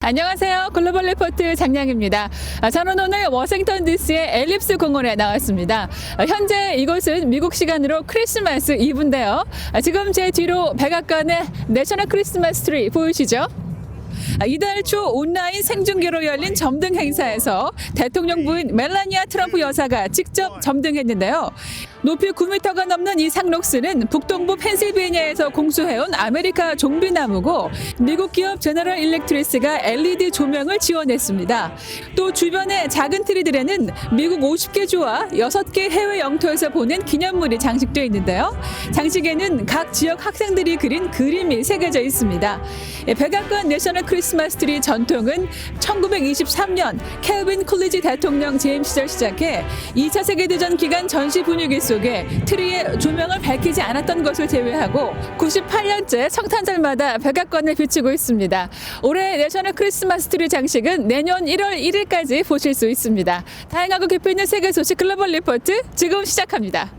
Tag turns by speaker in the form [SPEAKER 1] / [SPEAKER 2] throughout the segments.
[SPEAKER 1] 안녕하세요. 글로벌 리포트 장량입니다. 저는 오늘 워싱턴 DC의 앨립스 공원에 나왔습니다. 현재 이곳은 미국 시간으로 크리스마스 이브인데요. 지금 제 뒤로 백악관의 내셔널 크리스마스 트리 보이시죠? 이달 초 온라인 생중계로 열린 점등 행사에서 대통령 부인 멜라니아 트럼프 여사가 직접 점등했는데요. 높이 9m가 넘는 이 상록스는 북동부 펜실베니아에서 공수해온 아메리카 종비나무고 미국 기업 제너럴 일렉트리스가 LED 조명을 지원했습니다. 또 주변의 작은 트리들에는 미국 50개 주와 6개 해외 영토에서 보낸 기념물이 장식되어 있는데요. 장식에는 각 지역 학생들이 그린 그림이 새겨져 있습니다. 백악관 내셔널 크리스마스 트리 전통은 1923년 켈빈 쿨리지 대통령 재임 시절 시작해 2차 세계대전 기간 전시 분위기 속에 트리에 조명을 밝히지 않았던 것을 제외하고 98년째 성탄절마다 백악관을 비추고 있습니다. 올해 내셔널 크리스마스 트리 장식은 내년 1월 1일까지 보실 수 있습니다. 다양하고 깊이 있는 세계 소식 글로벌 리포트 지금 시작합니다.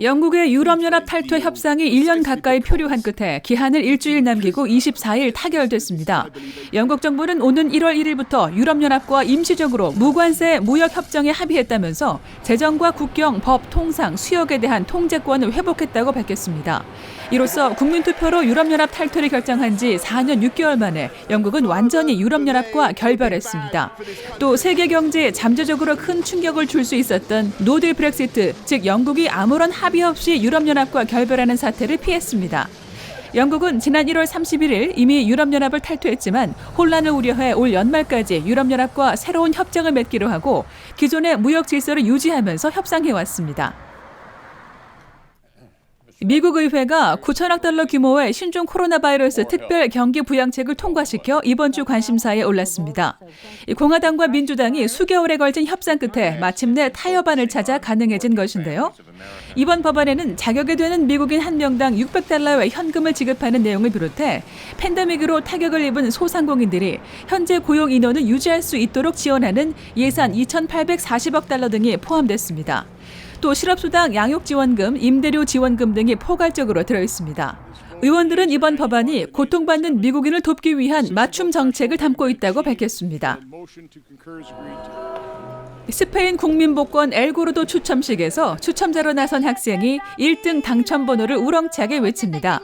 [SPEAKER 1] 영국의 유럽연합 탈퇴 협상이 1년 가까이 표류한 끝에 기한을 일주일 남기고 24일 타결됐습니다. 영국 정부는 오는 1월 1일부터 유럽연합과 임시적으로 무관세 무역협정에 합의했다면서 재정과 국경, 법, 통상, 수역에 대한 통제권을 회복했다고 밝혔습니다. 이로써 국민투표로 유럽연합 탈퇴를 결정한 지 4년 6개월 만에 영국은 완전히 유럽연합과 결별했습니다. 또 세계 경제에 잠재적으로 큰 충격을 줄 수 있었던 노딜 브렉시트, 즉 영국이 아무런 합의 없이 유럽연합과 결별하는 사태를 피했습니다. 영국은 지난 1월 31일 이미 유럽연합을 탈퇴했지만 혼란을 우려해 올 연말까지 유럽연합과 새로운 협정을 맺기로 하고 기존의 무역 질서를 유지하면서 협상해왔습니다. 미국 의회가 9천억 달러 규모의 신종 코로나 바이러스 특별 경기 부양책을 통과시켜 이번 주 관심사에 올랐습니다. 공화당과 민주당이 수개월에 걸친 협상 끝에 마침내 타협안을 찾아 가능해진 것인데요. 이번 법안에는 자격이 되는 미국인 한 명당 600달러의 현금을 지급하는 내용을 비롯해 팬데믹으로 타격을 입은 소상공인들이 현재 고용 인원을 유지할 수 있도록 지원하는 예산 2,840억 달러 등이 포함됐습니다. 또 실업수당, 양육지원금, 임대료 지원금 등이 포괄적으로 들어있습니다. 의원들은 이번 법안이 고통받는 미국인을 돕기 위한 맞춤 정책을 담고 있다고 밝혔습니다. 스페인 국민복권 엘고르도 추첨식에서 추첨자로 나선 학생이 1등 당첨번호를 우렁차게 외칩니다.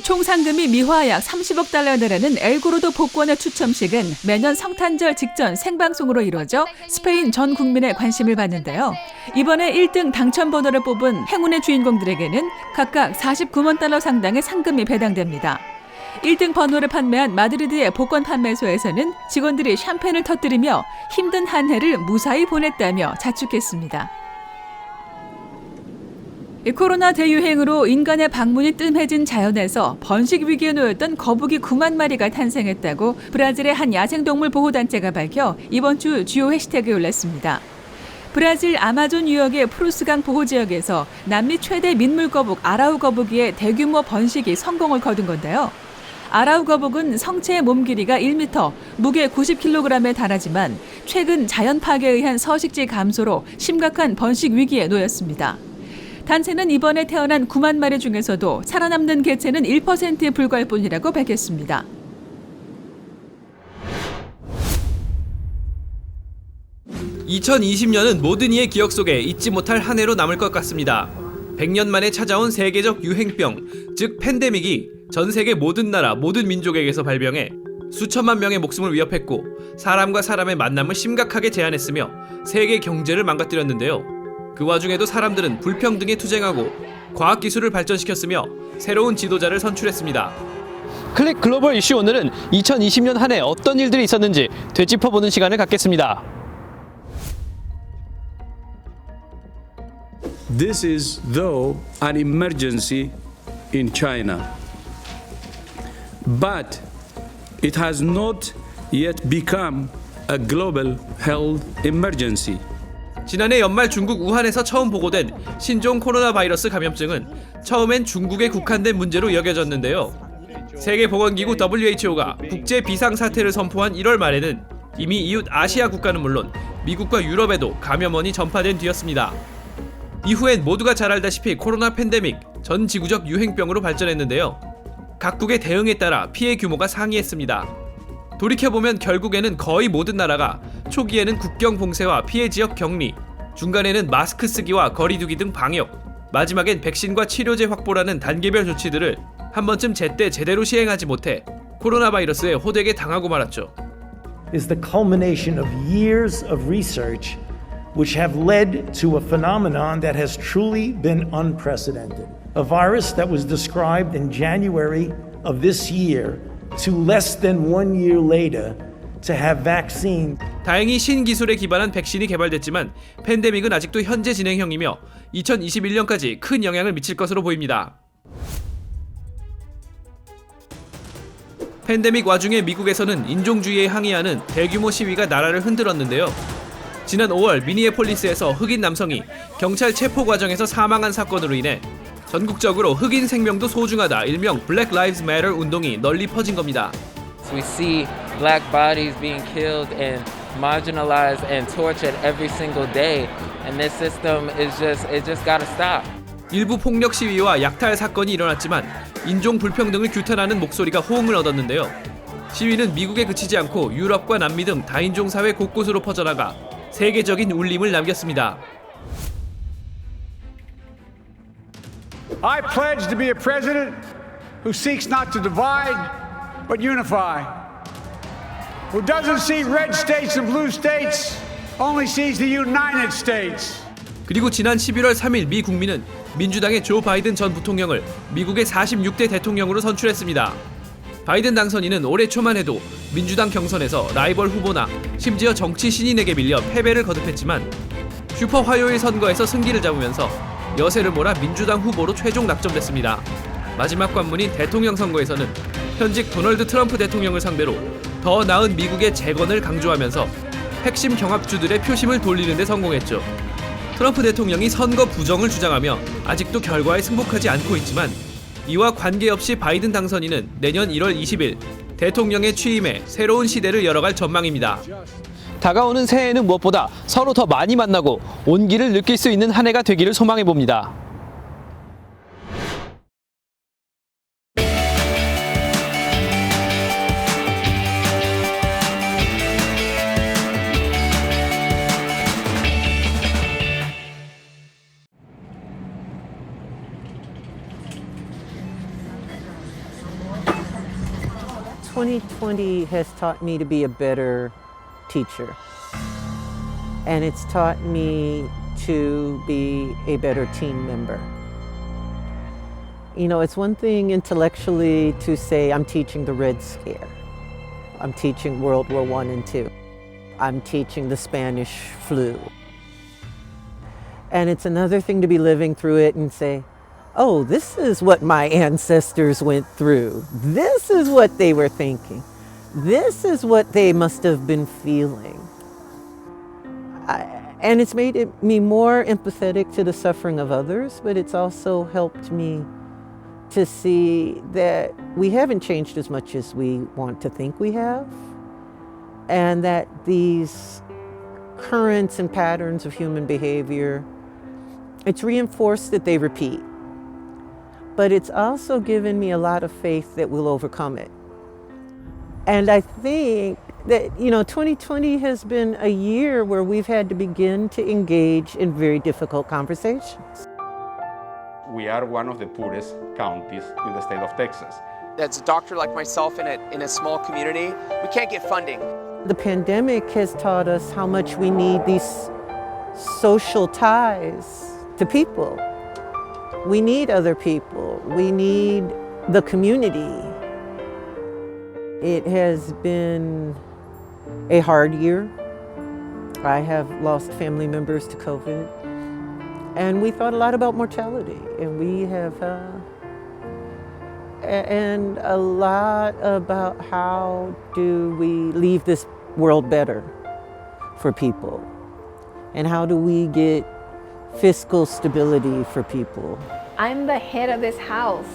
[SPEAKER 1] 총 상금이 미화 약 30억 달러에 달하는 엘고르도 복권의 추첨식은 매년 성탄절 직전 생방송으로 이루어져 스페인 전 국민의 관심을 받는데요. 이번에 1등 당첨번호를 뽑은 행운의 주인공들에게는 각각 49만 달러 상당의 상금이 배당됩니다. 1등 번호를 판매한 마드리드의 복권 판매소에서는 직원들이 샴페인을 터뜨리며 힘든 한 해를 무사히 보냈다며 자축했습니다. 코로나 대유행으로 인간의 방문이 뜸해진 자연에서 번식 위기에 놓였던 거북이 9만 마리가 탄생했다고 브라질의 한 야생동물 보호단체가 밝혀 이번 주 주요 해시태그에 올랐습니다. 브라질 아마존 유역의 프루스강 보호지역에서 남미 최대 민물거북 아라우 거북이의 대규모 번식이 성공을 거둔 건데요. 아라우 거북은 성체의 몸 길이가 1m, 무게 90kg에 달하지만 최근 자연 파괴에 의한 서식지 감소로 심각한 번식 위기에 놓였습니다. 단체는 이번에 태어난 9만 마리 중에서도 살아남는 개체는 1%에 불과할 뿐이라고 밝혔습니다.
[SPEAKER 2] (2020년은) 모든 이의 기억 속에 잊지 못할 한 해로 남을 것 같습니다. 100년 만에 찾아온 세계적 유행병, 즉 팬데믹이 전 세계 모든 나라, 모든 민족에게서 발병해 수천만 명의 목숨을 위협했고 사람과 사람의 만남을 심각하게 제한했으며 세계 경제를 망가뜨렸는데요. 그 와중에도 사람들은 불평등에 투쟁하고 과학기술을 발전시켰으며 새로운 지도자를 선출했습니다.
[SPEAKER 3] 클릭 글로벌 이슈 오늘은 2020년 한 해 어떤 일들이 있었는지 되짚어보는 시간을 갖겠습니다.
[SPEAKER 4] This is though an emergency in China, but it has not yet become a global health emergency.
[SPEAKER 2] 지난해 연말 중국 우한에서 처음 보고된 신종 코로나 바이러스 감염증은 처음엔 중국에 국한된 문제로 여겨졌는데요. 세계보건기구 WHO가 국제 비상사태를 선포한 1월 말에는 이미 이웃 아시아 국가는 물론 미국과 유럽에도 감염원이 전파된 뒤였습니다. 이후엔 모두가 잘 알다시피 코로나 팬데믹, 전 지구적 유행병으로 발전했는데요. 각국의 대응에 따라 피해 규모가 상이했습니다. 돌이켜보면 결국에는 거의 모든 나라가 초기에는 국경 봉쇄와 피해 지역 격리, 중간에는 마스크 쓰기와 거리 두기 등 방역, 마지막엔 백신과 치료제 확보라는 단계별 조치들을 한 번쯤 제때 제대로 시행하지 못해 코로나 바이러스에 호되게 당하고 말았죠.
[SPEAKER 5] is the culmination of years of research which have led to a phenomenon that has truly been unprecedented. A virus that was described in January of this year to less than 1 year later to have vaccine.
[SPEAKER 2] 다행히 신기술에 기반한 백신이 개발됐지만 팬데믹은 아직도 현재 진행형이며 2021년까지 큰 영향을 미칠 것으로 보입니다. 팬데믹 와중에 미국에서는 인종주의에 항의하는 대규모 시위가 나라를 흔들었는데요. 지난 5월 미니애폴리스에서 흑인 남성이 경찰 체포 과정에서 사망한 사건으로 인해 전국적으로 흑인 생명도 소중하다, 일명 Black Lives Matter 운동이 널리 퍼진 겁니다.
[SPEAKER 6] We see black bodies being killed and marginalized and tortured every single day, and this system is just gotta stop.
[SPEAKER 2] 일부 폭력 시위와 약탈 사건이 일어났지만 인종 불평등을 규탄하는 목소리가 호응을 얻었는데요. 시위는 미국에 그치지 않고 유럽과 남미 등 다인종 사회 곳곳으로 퍼져나가 세계적인 울림을 남겼습니다.
[SPEAKER 7] I pledge to be a president who seeks not to divide but unify, who doesn't see red states and blue states, only sees the United States.
[SPEAKER 2] 그리고 지난 11월 3일 미 국민은 민주당의 조 바이든 전 부통령을 미국의 46대 대통령으로 선출했습니다. 바이든 당선인은 올해 초만 해도 민주당 경선에서 라이벌 후보나 심지어 정치 신인에게 밀려 패배를 거듭했지만 슈퍼 화요일 선거에서 승기를 잡으면서 여세를 몰아 민주당 후보로 최종 낙점됐습니다. 마지막 관문인 대통령 선거에서는 현직 도널드 트럼프 대통령을 상대로 더 나은 미국의 재건을 강조하면서 핵심 경합주들의 표심을 돌리는 데 성공했죠. 트럼프 대통령이 선거 부정을 주장하며 아직도 결과에 승복하지 않고 있지만 이와 관계없이 바이든 당선인은 내년 1월 20일 대통령의 취임에 새로운 시대를 열어갈 전망입니다.
[SPEAKER 3] 다가오는 새해에는 무엇보다 서로 더 많이 만나고 온기를 느낄 수 있는 한 해가 되기를 소망해 봅니다.
[SPEAKER 8] (2020) has taught me to be a better teacher. And it's taught me to be a better team member. You know, it's one thing intellectually to say, I'm teaching the Red Scare. I'm teaching World War I and II. I'm teaching the Spanish flu. And it's another thing to be living through it and say, oh, this is what my ancestors went through. This is what they were thinking. This is what they must have been feeling. And it's made me more empathetic to the suffering of others, but it's also helped me to see that we haven't changed as much as we want to think we have, and that these currents and patterns of human behavior, it's reinforced that they repeat. But it's also given me a lot of faith that we'll overcome it. And I think that, 2020 has been a year where we've had to begin to engage in very difficult conversations.
[SPEAKER 9] We are one of the poorest counties in the state of Texas.
[SPEAKER 10] As a doctor like myself in a small community, we can't get funding.
[SPEAKER 8] The pandemic has taught us how much we need these social ties to people. We need other people. We need the community. It has been a hard year. I have lost family members to COVID. And we thought a lot about mortality. And we have, and a lot about how do we leave this world better for people? And how do we get fiscal stability for people?
[SPEAKER 11] I'm the head of this house.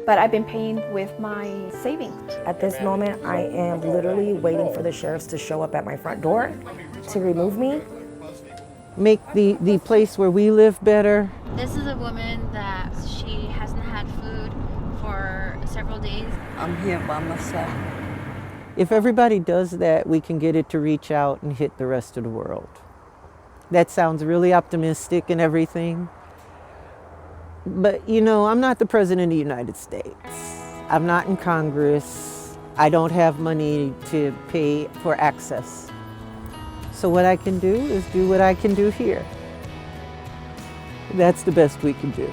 [SPEAKER 11] but I've been paying with my savings.
[SPEAKER 12] At this moment, I am literally waiting for the sheriffs to show up at my front door to remove me.
[SPEAKER 8] Make the place where we live better.
[SPEAKER 13] This is a woman that she hasn't had food for several days.
[SPEAKER 14] I'm here by myself.
[SPEAKER 8] If everybody does that, we can get it to reach out and hit the rest of the world. That sounds really optimistic and everything. But you know, I'm not the President of the United States. I'm not in Congress. I don't have money to pay for access. So what I can do is do what I can do here. That's the best we can do.